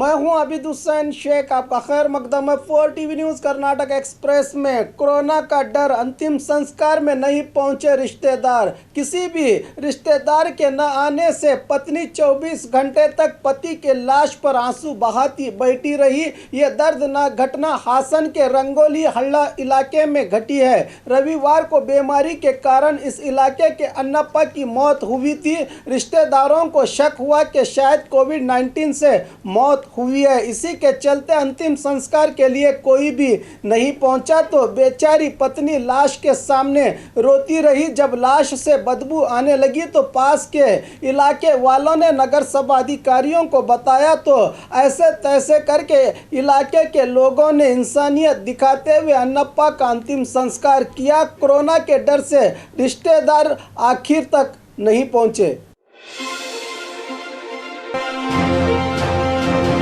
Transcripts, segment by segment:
मैं हूं आबिद हुसैन शेख। आपका खैर मकदम है 4 टीवी न्यूज़ कर्नाटक एक्सप्रेस में। कोरोना का डर, अंतिम संस्कार में नहीं पहुंचे रिश्तेदार। किसी भी रिश्तेदार के न आने से पत्नी 24 घंटे तक पति के लाश पर आंसू बहाती बैठी रही। ये दर्दनाक घटना हासन के रंगोली हल्ला इलाके में घटी है। रविवार को बीमारी के कारण इस इलाके के अन्नप्पा की मौत हुई थी। रिश्तेदारों को शक हुआ कि शायद कोविड-19 से मौत हुई है। इसी के चलते अंतिम संस्कार के लिए कोई भी नहीं पहुंचा तो बेचारी पत्नी लाश के सामने रोती रही। जब लाश से बदबू आने लगी तो पास के इलाके वालों ने नगर सभा अधिकारियों को बताया तो ऐसे तैसे करके इलाके के लोगों ने इंसानियत दिखाते हुए अन्नप्पा का अंतिम संस्कार किया। कोरोना के डर से रिश्तेदार आखिर तक नहीं पहुंचे।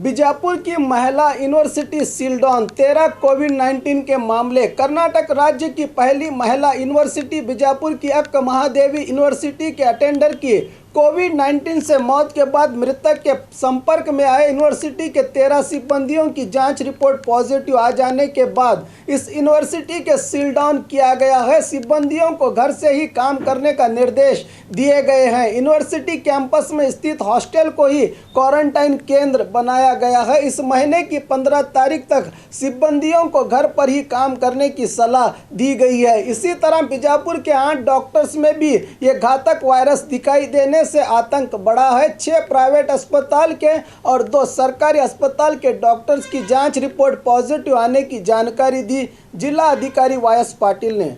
बीजापुर की महिला यूनिवर्सिटी सीलडाउन, 13 कोविड-19 के मामले। कर्नाटक राज्य की पहली महिला यूनिवर्सिटी बीजापुर की अक्का महादेवी यूनिवर्सिटी के अटेंडर की कोविड-19 से मौत के बाद मृतक के संपर्क में आए यूनिवर्सिटी के 13 सिब्बंदियों की जांच रिपोर्ट पॉजिटिव आ जाने के बाद इस यूनिवर्सिटी के सील डाउन किया गया है। सिब्बंदियों को घर से ही काम करने का निर्देश दिए गए हैं। यूनिवर्सिटी कैंपस में स्थित हॉस्टल को ही क्वारंटाइन केंद्र बनाया गया है। इस महीने की 15 तारीख तक सिब्बंदियों को घर पर ही काम करने की सलाह दी गई है। इसी तरह बीजापुर के 8 डॉक्टर्स में भी ये घातक वायरस दिखाई देने से आतंक बढ़ा है। 6 प्राइवेट अस्पताल के और 2 सरकारी अस्पताल के डॉक्टर्स की जांच रिपोर्ट पॉजिटिव आने की जानकारी दी जिला अधिकारी वायस पाटिल ने।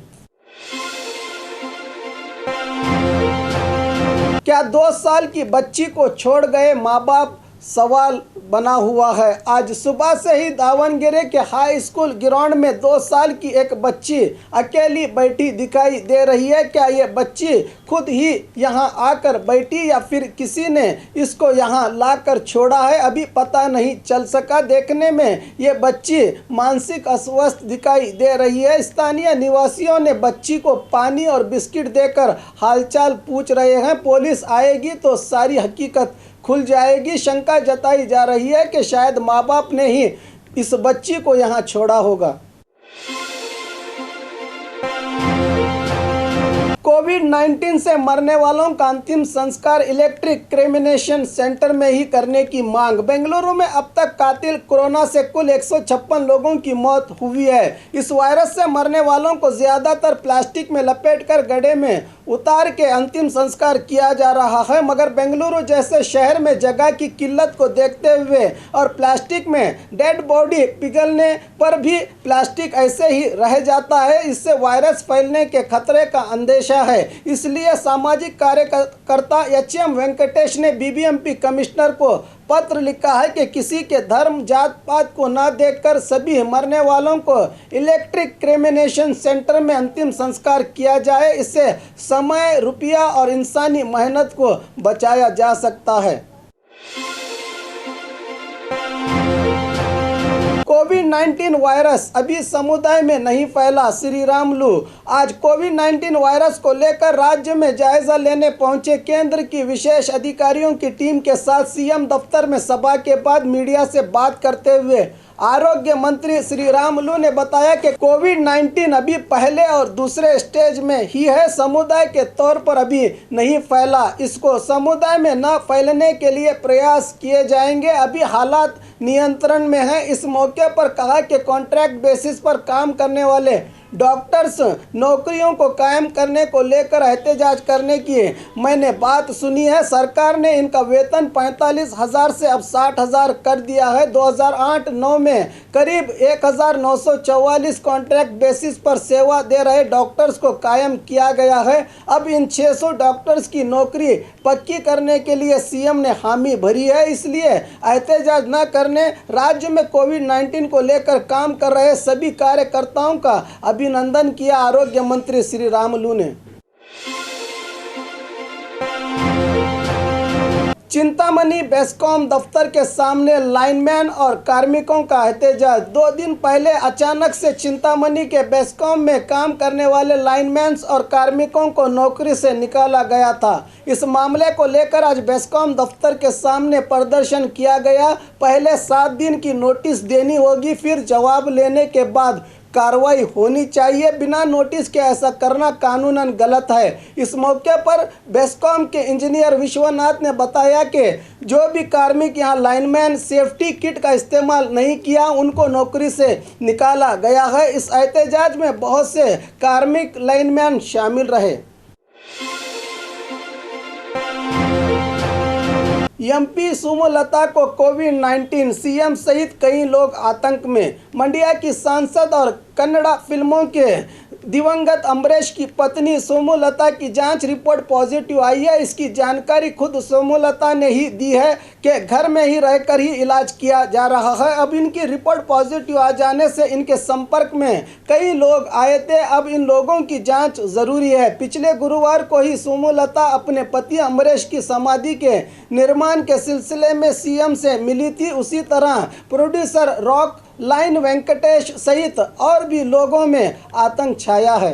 क्या 2 साल की बच्ची को छोड़ गए माँ बाप, सवाल बना हुआ है। आज सुबह से ही दावणगेरे के हाई स्कूल ग्राउंड में 2 साल की एक बच्ची अकेली बैठी दिखाई दे रही है। क्या ये बच्ची खुद ही यहाँ आकर बैठी या फिर किसी ने इसको यहाँ लाकर छोड़ा है, अभी पता नहीं चल सका। देखने में ये बच्ची मानसिक अस्वस्थ दिखाई दे रही है। स्थानीय निवासियों ने बच्ची को पानी और बिस्किट देकर हालचाल पूछ रहे हैं। पुलिस आएगी तो सारी हकीकत खुल जाएगी। शंका जताई जा रही है कि शायद माँ बाप ने ही इस बच्ची को यहाँ छोड़ा होगा। कोविड-19 से मरने वालों का अंतिम संस्कार इलेक्ट्रिक क्रेमिनेशन सेंटर में ही करने की मांग। बेंगलुरु में अब तक कातिल कोरोना से कुल 156 लोगों की मौत हुई है। इस वायरस से मरने वालों को ज्यादातर प्लास्टिक में लपेटकर गड्ढे में उतार के अंतिम संस्कार किया जा रहा है, मगर बेंगलुरु जैसे शहर में जगह की किल्लत को देखते हुए और प्लास्टिक में डेड बॉडी पिघलने पर भी प्लास्टिक ऐसे ही रह जाता है। इससे वायरस फैलने के खतरे का अंदेशा है। इसलिए सामाजिक कार्यकर्ता एचएम वेंकटेश ने बीबीएमपी कमिश्नर को पत्र लिखा है कि किसी के धर्म जात पात को न देखकर सभी मरने वालों को इलेक्ट्रिक क्रेमिनेशन सेंटर में अंतिम संस्कार किया जाए। इससे समय, रुपया और इंसानी मेहनत को बचाया जा सकता है। कोविड-19 वायरस अभी समुदाय में नहीं फैला, श्रीरामुलु। आज कोविड-19 वायरस को लेकर राज्य में जायजा लेने पहुंचे केंद्र की विशेष अधिकारियों की टीम के साथ सीएम दफ्तर में सभा के बाद मीडिया से बात करते हुए आरोग्य मंत्री श्रीरामुलु ने बताया कि कोविड-19 अभी पहले और दूसरे स्टेज में ही है, समुदाय के तौर पर अभी नहीं फैला। इसको समुदाय में न फैलने के लिए प्रयास किए जाएंगे। अभी हालात नियंत्रण में है। इस मौके पर कहा कि कॉन्ट्रैक्ट बेसिस पर काम करने वाले डॉक्टर्स नौकरियों को कायम करने को लेकर एहतजाज करने की मैंने बात सुनी है। सरकार ने इनका वेतन 45,000 से अब 60,000 कर दिया है। 2008-9 में करीब 1,944 कॉन्ट्रैक्ट बेसिस पर सेवा दे रहे डॉक्टर्स को कायम किया गया है। अब इन 600 डॉक्टर्स की नौकरी पक्की करने के लिए सीएम ने हामी भरी है। इसलिए एहतजाज न करने राज्य में कोविड-19 को लेकर काम कर रहे सभी कार्यकर्ताओं का अभिनंदन किया आरोग्य मंत्री श्रीरामुलु ने। चिंतामणि बेस्कॉम दफ्तर के सामने लाइनमैन और कार्मिकों का एहतजाज। 2 दिन पहले अचानक से चिंतामणि के बेस्कॉम में काम करने वाले लाइनमैन और कार्मिकों को नौकरी से निकाला गया था। इस मामले को लेकर आज बेस्कॉम दफ्तर के सामने प्रदर्शन किया गया। पहले 7 दिन की नोटिस देनी होगी, फिर जवाब लेने के बाद कार्रवाई होनी चाहिए। बिना नोटिस के ऐसा करना कानूनन गलत है। इस मौके पर बेस्कॉम के इंजीनियर विश्वनाथ ने बताया कि जो भी कार्मिक यहां लाइनमैन सेफ्टी किट का इस्तेमाल नहीं किया, उनको नौकरी से निकाला गया है। इस एहतजाज में बहुत से कार्मिक लाइनमैन शामिल रहे। एमपी सुमलता को कोविड-19, सीएम सहित कई लोग आतंक में। मंडिया की सांसद और कन्नड़ा फिल्मों के दिवंगत अमरीश की पत्नी सोमलता की जांच रिपोर्ट पॉजिटिव आई है। इसकी जानकारी खुद सोमलता ने ही दी है कि घर में ही रहकर ही इलाज किया जा रहा है। अब इनकी रिपोर्ट पॉजिटिव आ जाने से इनके संपर्क में कई लोग आए थे। अब इन लोगों की जांच जरूरी है। पिछले गुरुवार को ही सोमलता अपने पति अमरीश की समाधि के निर्माण के सिलसिले में सीएम से मिली थी। उसी तरह प्रोड्यूसर रॉक लाइन वेंकटेश सहित और भी लोगों में आतंक छाया है।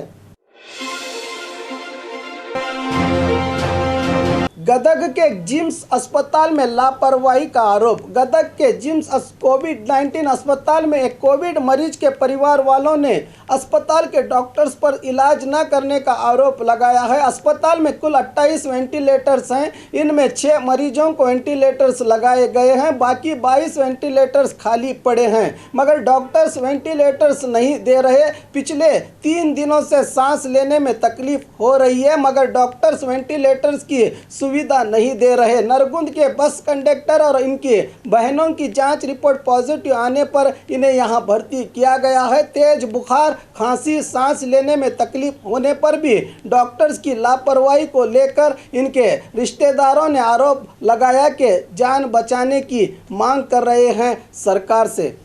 गदग के जिम्स अस्पताल में लापरवाही का आरोप। गदग के जिम्स कोविड-19 अस्पताल में एक कोविड मरीज के परिवार वालों ने अस्पताल के डॉक्टर्स पर इलाज न करने का आरोप लगाया है। अस्पताल में कुल 28 वेंटिलेटर्स हैं। इनमें 6 मरीजों को वेंटिलेटर्स लगाए गए हैं, बाकी 22 वेंटिलेटर्स खाली पड़े हैं, मगर डॉक्टर्स वेंटिलेटर्स नहीं दे रहे। पिछले 3 दिनों से सांस लेने में तकलीफ हो रही है, मगर डॉक्टर्स वेंटिलेटर्स की सुविधा नहीं दे रहे। नरगुंद के बस कंडक्टर और इनकी बहनों की जांच रिपोर्ट पॉजिटिव आने पर इन्हें यहां भर्ती किया गया है। तेज बुखार, खांसी, सांस लेने में तकलीफ होने पर भी डॉक्टर्स की लापरवाही को लेकर इनके रिश्तेदारों ने आरोप लगाया कि जान बचाने की मांग कर रहे हैं सरकार से।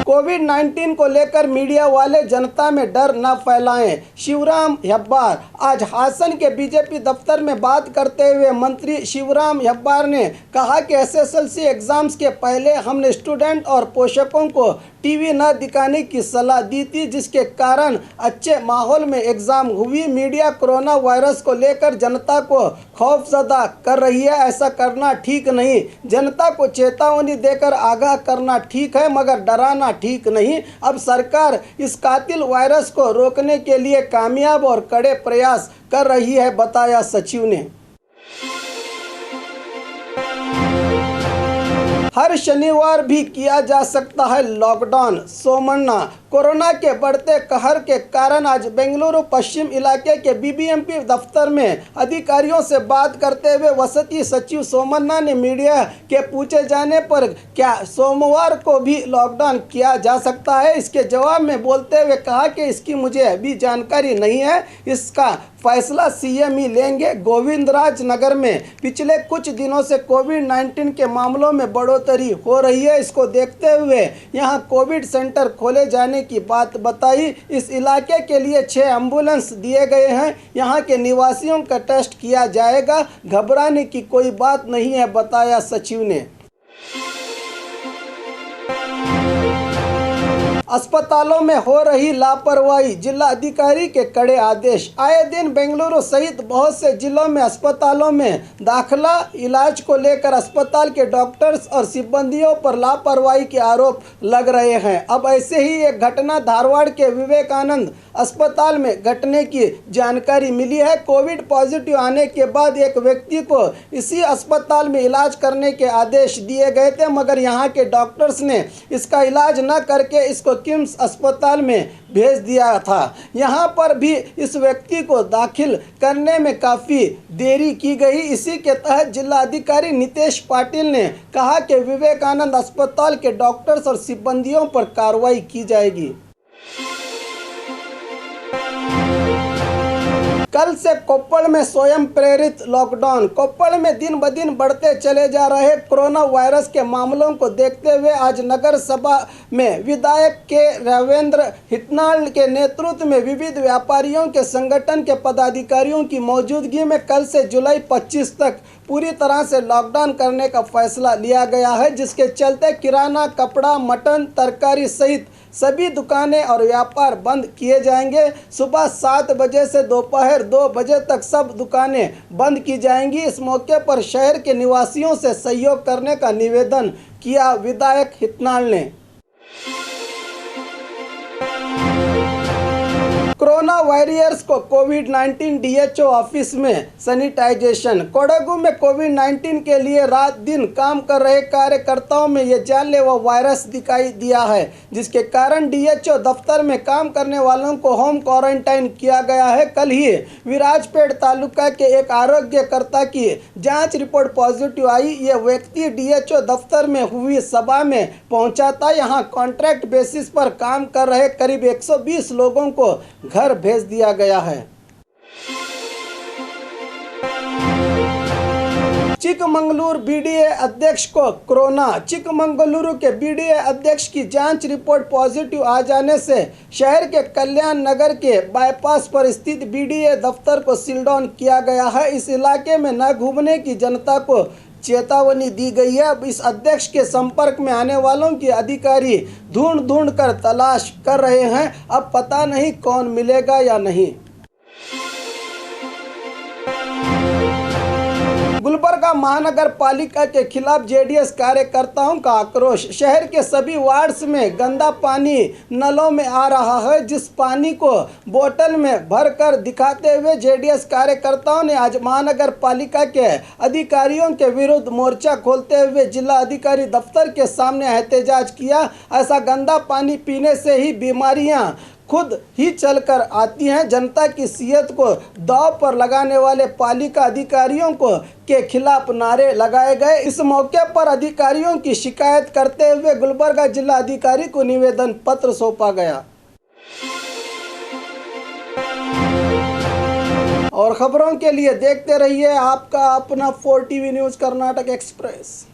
कोविड-19 को लेकर मीडिया वाले जनता में डर न फैलाएं। शिवराम हेब्बार। आज हासन के बीजेपी दफ्तर में बात करते हुए मंत्री शिवराम हेब्बार ने कहा कि एसएसएलसी एग्जाम्स के पहले हमने स्टूडेंट और पोषकों को टीवी न दिखाने की सलाह दी थी, जिसके कारण अच्छे माहौल में एग्जाम हुई। मीडिया कोरोना वायरस को लेकर जनता को खौफजदा कर रही है। ऐसा करना ठीक नहीं। जनता को चेतावनी देकर आगाह करना ठीक है, मगर डराना ठीक नहीं। अब सरकार इस कातिल वायरस को रोकने के लिए कामयाब और कड़े प्रयास कर रही है, बताया सचिव ने। हर शनिवार भी किया जा सकता है लॉकडाउन, सोमन्ना। कोरोना के बढ़ते कहर के कारण आज बेंगलुरु पश्चिम इलाके के बीबीएमपी दफ्तर में अधिकारियों से बात करते हुए वसती सचिव सोमन्ना ने मीडिया के पूछे जाने पर क्या सोमवार को भी लॉकडाउन किया जा सकता है, इसके जवाब में बोलते हुए कहा कि इसकी मुझे अभी जानकारी नहीं है, इसका फैसला सीएम ही लेंगे। गोविंदराज नगर में पिछले कुछ दिनों से कोविड-19 के मामलों में बढ़ोतरी हो रही है। इसको देखते हुए यहां कोविड सेंटर खोले जाने की बात बताई। इस इलाके के लिए 6 एम्बुलेंस दिए गए हैं। यहां के निवासियों का टेस्ट किया जाएगा। घबराने की कोई बात नहीं है, बताया सचिव ने। अस्पतालों में हो रही लापरवाही, जिला अधिकारी के कड़े आदेश। आए दिन बेंगलुरु सहित बहुत से जिलों में अस्पतालों में दाखिला इलाज को लेकर अस्पताल के डॉक्टर्स और सिब्बंदियों पर लापरवाही के आरोप लग रहे हैं। अब ऐसे ही एक घटना धारवाड़ के विवेकानंद अस्पताल में घटने की जानकारी मिली है। कोविड पॉजिटिव आने के बाद एक व्यक्ति को इसी अस्पताल में इलाज करने के आदेश दिए गए थे, मगर यहाँ के डॉक्टर्स ने इसका इलाज न करके इसको किम्स अस्पताल में भेज दिया था। यहाँ पर भी इस व्यक्ति को दाखिल करने में काफ़ी देरी की गई। इसी के तहत जिलाधिकारी नितेश पाटिल ने कहा कि विवेकानंद अस्पताल के डॉक्टर्स और सिब्बंदियों पर कार्रवाई की जाएगी। कल से कोप्पड़ में स्वयं प्रेरित लॉकडाउन। कोप्पड़ में दिन ब दिन बढ़ते चले जा रहे कोरोना वायरस के मामलों को देखते हुए आज नगर सभा में विधायक के रविंद्र हिटनाल के नेतृत्व में विविध व्यापारियों के संगठन के पदाधिकारियों की मौजूदगी में कल से जुलाई 25 तक पूरी तरह से लॉकडाउन करने का फैसला लिया गया है, जिसके चलते किराना, कपड़ा, मटन, तरकारी सहित सभी दुकानें और व्यापार बंद किए जाएंगे। सुबह 7 बजे से दोपहर 2 बजे तक सब दुकानें बंद की जाएंगी। इस मौके पर शहर के निवासियों से सहयोग करने का निवेदन किया विधायक हिटनाल ने। कोरोना वॉरियर्स को कोविड-19 डीएचओ ऑफिस में सैनिटाइजेशन। कोडगू में कोविड-19 के लिए रात दिन काम कर रहे कार्यकर्ताओं में ये जानलेवा वायरस दिखाई दिया है, जिसके कारण डीएचओ दफ्तर में काम करने वालों को होम क्वारंटाइन किया गया है। कल ही विराजपेट तालुका के एक आरोग्यकर्ता की जांच रिपोर्ट पॉजिटिव आई। ये व्यक्ति डीएचओ दफ्तर में हुई सभा में पहुंचा था। यहाँ कॉन्ट्रैक्ट बेसिस पर काम कर रहे करीब 120 लोगों को घर भेज दिया गया है। चिकमंगलुरु बीडीए अध्यक्ष को कोरोना। चिकमंगलुरु के बीडीए अध्यक्ष की जांच रिपोर्ट पॉजिटिव आ जाने से शहर के कल्याण नगर के बाईपास पर स्थित बीडीए दफ्तर को सील डाउन किया गया है। इस इलाके में न घूमने की जनता को चेतावनी दी गई है। अब इस अध्यक्ष के संपर्क में आने वालों की अधिकारी ढूंढ कर तलाश कर रहे हैं। अब पता नहीं कौन मिलेगा या नहीं। गुलबर्गा महानगर पालिका के खिलाफ जेडीएस कार्यकर्ताओं का आक्रोश। शहर के सभी वार्ड्स में गंदा पानी नलों में आ रहा है, जिस पानी को बोतल में भरकर दिखाते हुए जेडीएस कार्यकर्ताओं ने आज महानगर पालिका के अधिकारियों के विरुद्ध मोर्चा खोलते हुए जिला अधिकारी दफ्तर के सामने एहतजाज किया। ऐसा गंदा पानी पीने से ही बीमारियां खुद ही चलकर आती हैं। जनता की सेहत को दांव पर लगाने वाले पालिका अधिकारियों को के खिलाफ नारे लगाए गए। इस मौके पर अधिकारियों की शिकायत करते हुए गुलबर्गा जिला अधिकारी को निवेदन पत्र सौंपा गया। और खबरों के लिए देखते रहिए आपका अपना 4 टीवी न्यूज़ कर्नाटक एक्सप्रेस।